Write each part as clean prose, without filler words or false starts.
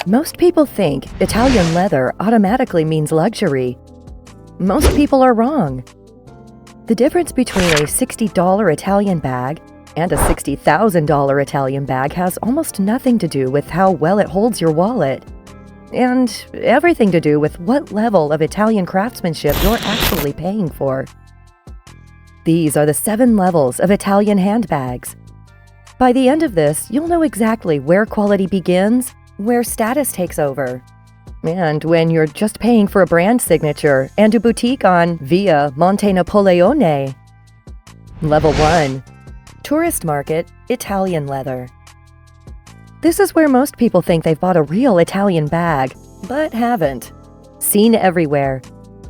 Most people think Italian leather automatically means luxury. Most people are wrong. The difference between a $60 Italian bag and a $60,000 Italian bag has almost nothing to do with how well it holds your wallet, and everything to do with what level of Italian craftsmanship you're actually paying for. These are the 7 levels of Italian handbags. By the end of this, you'll know exactly where quality begins, where status takes over, and when you're just paying for a brand signature and a boutique on Via Monte Napoleone. Level 1. Tourist Market Italian Leather. This is where most people think they've bought a real Italian bag, but haven't. Seen everywhere.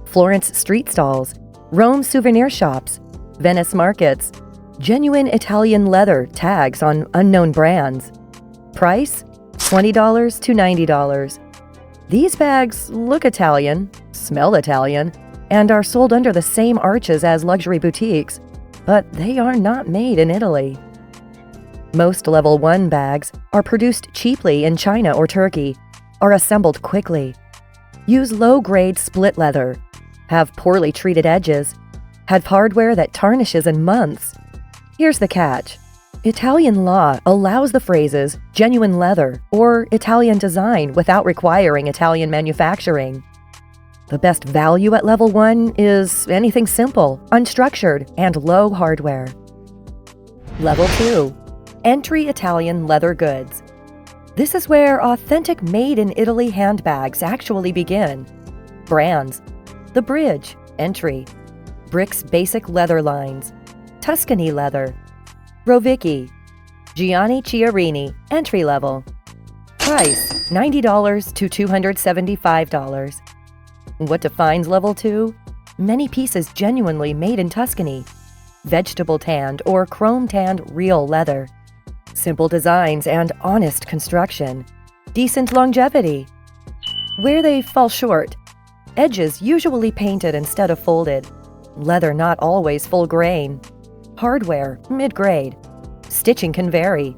Florence street stalls, Rome souvenir shops, Venice markets, genuine Italian leather tags on unknown brands. Price? $20 to $90. These bags look Italian, smell Italian, and are sold under the same arches as luxury boutiques, but they are not made in Italy. Most Level 1 bags are produced cheaply in China or Turkey, are assembled quickly, use low-grade split leather, have poorly treated edges, have hardware that tarnishes in months. Here's the catch. Italian law allows the phrases genuine leather or Italian design without requiring Italian manufacturing. The best value at Level 1 is anything simple, unstructured, and low hardware. Level 2. Entry Italian leather goods. This is where authentic made-in-Italy handbags actually begin. Brands: The Bridge, entry. Brick's basic leather lines. Tuscany leather. Rovicki. Gianni Chiarini, entry level. Price: $90 to $275. What defines Level 2? Many pieces genuinely made in Tuscany. Vegetable tanned or chrome tanned real leather. Simple designs and honest construction. Decent longevity. Where they fall short: edges usually painted instead of folded. Leather not always full grain. Hardware mid-grade. Stitching can vary.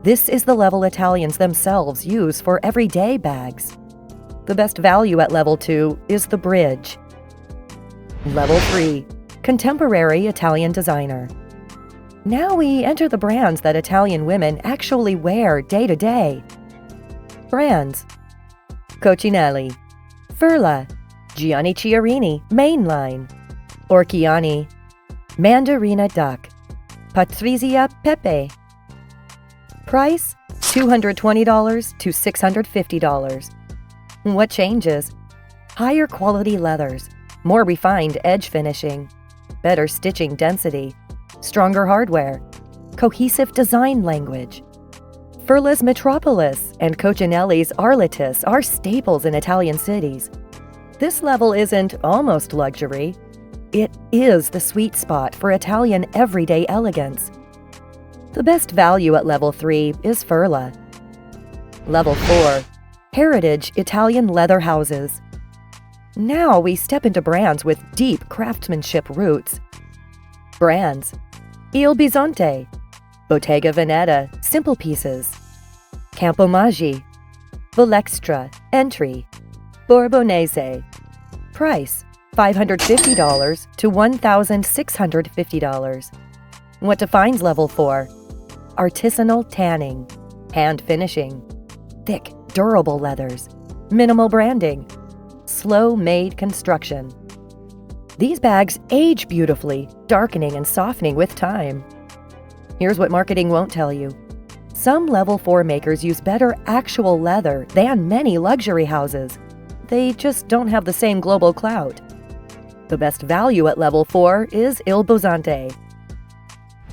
This is the level Italians themselves use for everyday bags. The best value at Level 2 is The Bridge. Level 3. Contemporary Italian designer. Now we enter the brands that Italian women actually wear day to day. Brands: Cocinelli, Furla, Gianni Chiarini, Mainline, Orchiani, Mandarina Duck, Patrizia Pepe. Price: $220 to $650. What changes? Higher quality leathers, more refined edge finishing, better stitching density, stronger hardware, cohesive design language. Furla's Metropolis and Cocinelli's Arletis are staples in Italian cities. This level isn't almost luxury. It is the sweet spot for Italian everyday elegance. The best value at Level 3 is Furla. Level 4. Heritage Italian leather houses. Now we step into brands with deep craftsmanship roots. Brands: Il Bisonte, Bottega Veneta, simple pieces. Campomaggi, Volextra, entry. Bourbonese. Price: $550 to $1,650. What defines Level 4? Artisanal tanning, hand finishing, thick, durable leathers, minimal branding, slow-made construction. These bags age beautifully, darkening and softening with time. Here's what marketing won't tell you. Some Level 4 makers use better actual leather than many luxury houses. They just don't have the same global clout. The best value at Level 4 is Il Bisonte.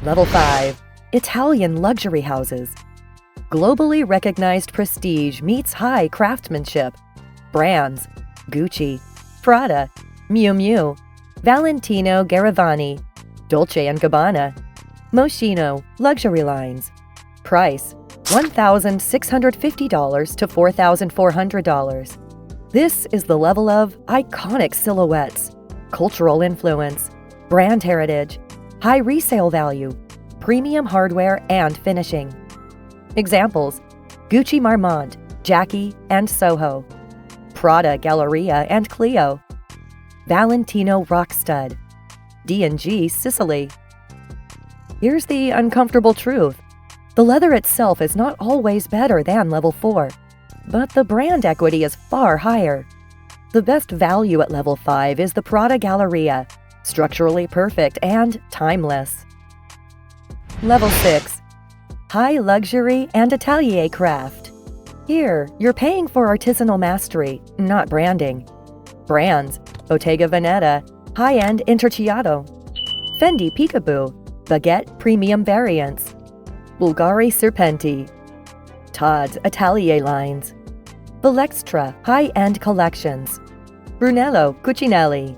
Level 5. Italian luxury houses. Globally recognized prestige meets high craftsmanship. Brands: Gucci, Prada, Miu Miu, Valentino Garavani, Dolce & Gabbana, Moschino, luxury lines. Price: $1,650 to $4,400. This is the level of iconic silhouettes, cultural influence, brand heritage, high resale value, premium hardware and finishing. Examples: Gucci Marmont, Jackie and Soho, Prada Galleria and Clio, Valentino Rock Stud, D&G Sicily. Here's the uncomfortable truth. The leather itself is not always better than level 4, but the brand equity is far higher. The best value at level 5 is the Prada Galleria, structurally perfect and timeless. Level 6. High luxury and atelier craft. Here, you're paying for artisanal mastery, not branding. Brands: Bottega Veneta, high-end Intrecciato, Fendi Peekaboo, Baguette premium variants, Bulgari Serpenti, Todd's Atelier lines, Valextra high-end collections, Brunello Cucinelli.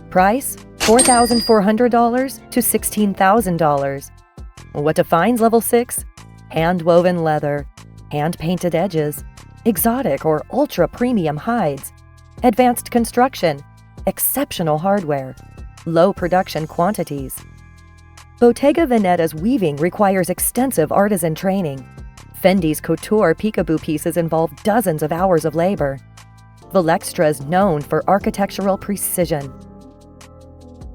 Price: $4,400 to $16,000. What defines level 6? Hand-woven leather, hand-painted edges, exotic or ultra-premium hides, advanced construction, exceptional hardware, low production quantities. Bottega Veneta's weaving requires extensive artisan training. Fendi's couture peekaboo pieces involve dozens of hours of labor. Valextra is known for architectural precision.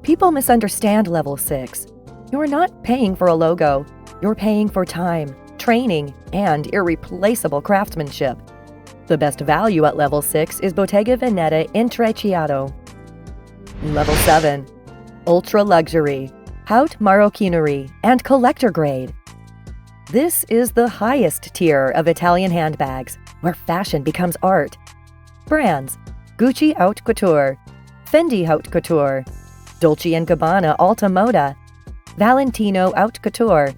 People misunderstand level 6. You're not paying for a logo. You're paying for time, training, and irreplaceable craftsmanship. The best value at level 6 is Bottega Veneta Intrecciato. Level 7. Ultra Luxury, Haute Maroquinerie, and Collector Grade. This is the highest tier of Italian handbags, where fashion becomes art. Brands: Gucci Haute Couture, Fendi Haute Couture, Dolce & Gabbana Alta Moda, Valentino Haute Couture,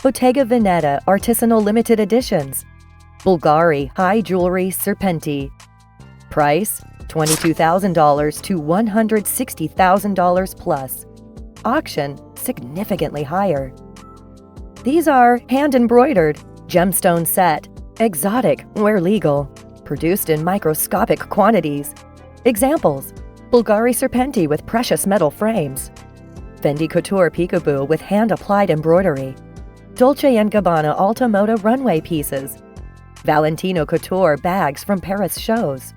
Bottega Veneta Artisanal Limited Editions, Bulgari High Jewelry Serpenti. Price: $22,000 to $160,000 plus. Auction significantly higher. These are hand-embroidered, gemstone set, exotic where legal, produced in microscopic quantities. Examples: Bulgari Serpenti with precious metal frames, Fendi Couture Peekaboo with hand-applied embroidery, Dolce & Gabbana Alta Moda runway pieces, Valentino Couture bags from Paris shows.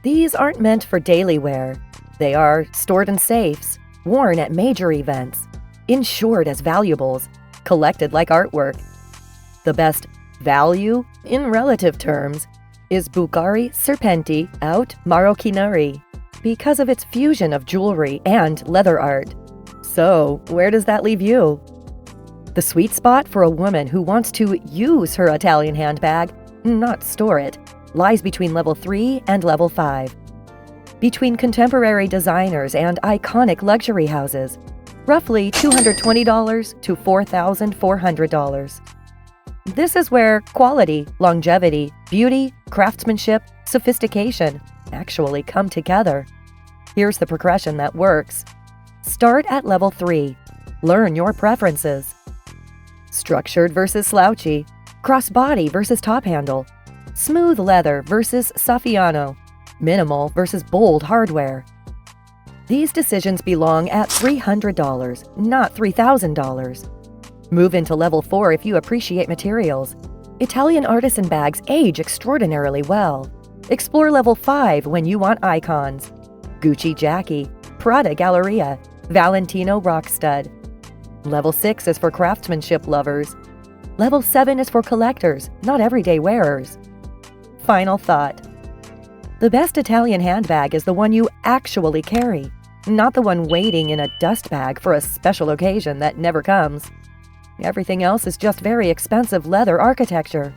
These aren't meant for daily wear. They are stored in safes, worn at major events, insured as valuables, collected like artwork. The best value, in relative terms, is Bulgari Serpenti Haute Maroquinerie because of its fusion of jewelry and leather art. So, where does that leave you? The sweet spot for a woman who wants to use her Italian handbag, not store it, lies between level 3 and level 5. Between contemporary designers and iconic luxury houses, roughly $220 to $4,400. This is where quality, longevity, beauty, craftsmanship, sophistication actually come together. Here's the progression that works. Start at level 3. Learn your preferences. Structured versus slouchy, crossbody versus top handle, smooth leather versus Saffiano, minimal versus bold hardware. These decisions belong at $300, not $3,000. Move into level 4 if you appreciate materials. Italian artisan bags age extraordinarily well. Explore level 5 when you want icons: Gucci Jackie, Prada Galleria, Valentino Rock Stud. Level 6 is for craftsmanship lovers. Level 7 is for collectors, not everyday wearers. Final thought. The best Italian handbag is the one you actually carry, not the one waiting in a dust bag for a special occasion that never comes. Everything else is just very expensive leather architecture.